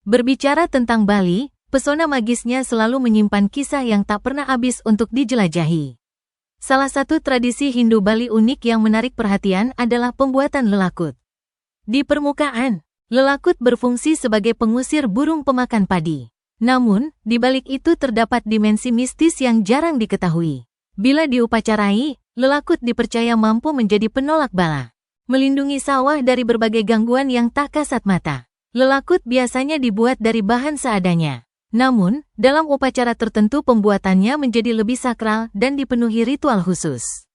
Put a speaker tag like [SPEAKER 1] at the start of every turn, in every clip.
[SPEAKER 1] Berbicara tentang Bali, pesona magisnya selalu menyimpan kisah yang tak pernah habis untuk dijelajahi. Salah satu tradisi Hindu Bali unik yang menarik perhatian adalah pembuatan lelakut. Di permukaan, lelakut berfungsi sebagai pengusir burung pemakan padi. Namun, di balik itu terdapat dimensi mistis yang jarang diketahui. Bila diupacarai, lelakut dipercaya mampu menjadi penolak bala, melindungi sawah dari berbagai gangguan yang tak kasat mata. Lelakut biasanya dibuat dari bahan seadanya. Namun, dalam upacara tertentu pembuatannya menjadi lebih sakral dan dipenuhi ritual khusus.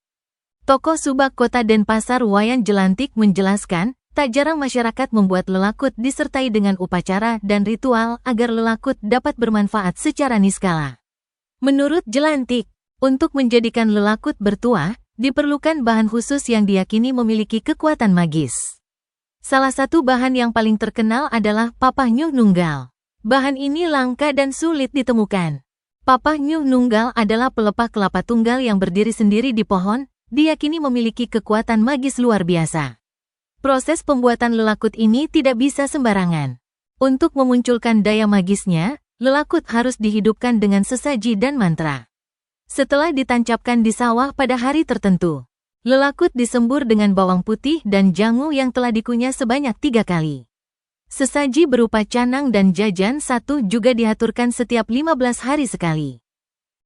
[SPEAKER 1] Tokoh Subak Kota Denpasar Wayan Jelantik menjelaskan, tak jarang masyarakat membuat lelakut disertai dengan upacara dan ritual agar lelakut dapat bermanfaat secara niskala. Menurut Jelantik, untuk menjadikan lelakut bertuah, diperlukan bahan khusus yang diyakini memiliki kekuatan magis. Salah satu bahan yang paling terkenal adalah Papah Nyuh Nunggal. Bahan ini langka dan sulit ditemukan. Papah Nyuh Nunggal adalah pelepah kelapa tunggal yang berdiri sendiri di pohon, diyakini memiliki kekuatan magis luar biasa. Proses pembuatan lelakut ini tidak bisa sembarangan. Untuk memunculkan daya magisnya, lelakut harus dihidupkan dengan sesaji dan mantra. Setelah ditancapkan di sawah pada hari tertentu, lelakut disembur dengan bawang putih dan jangu yang telah dikunyah sebanyak 3 kali. Sesaji berupa canang dan jajan satu juga diaturkan setiap 15 hari sekali,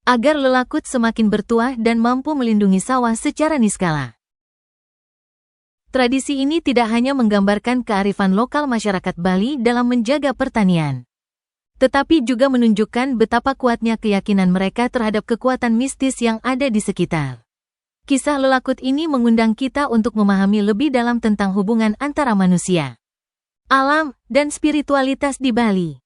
[SPEAKER 1] agar lelakut semakin bertuah dan mampu melindungi sawah secara niskala. Tradisi ini tidak hanya menggambarkan kearifan lokal masyarakat Bali dalam menjaga pertanian, tetapi juga menunjukkan betapa kuatnya keyakinan mereka terhadap kekuatan mistis yang ada di sekitar. Kisah lelakut ini mengundang kita untuk memahami lebih dalam tentang hubungan antara manusia, alam, dan spiritualitas di Bali.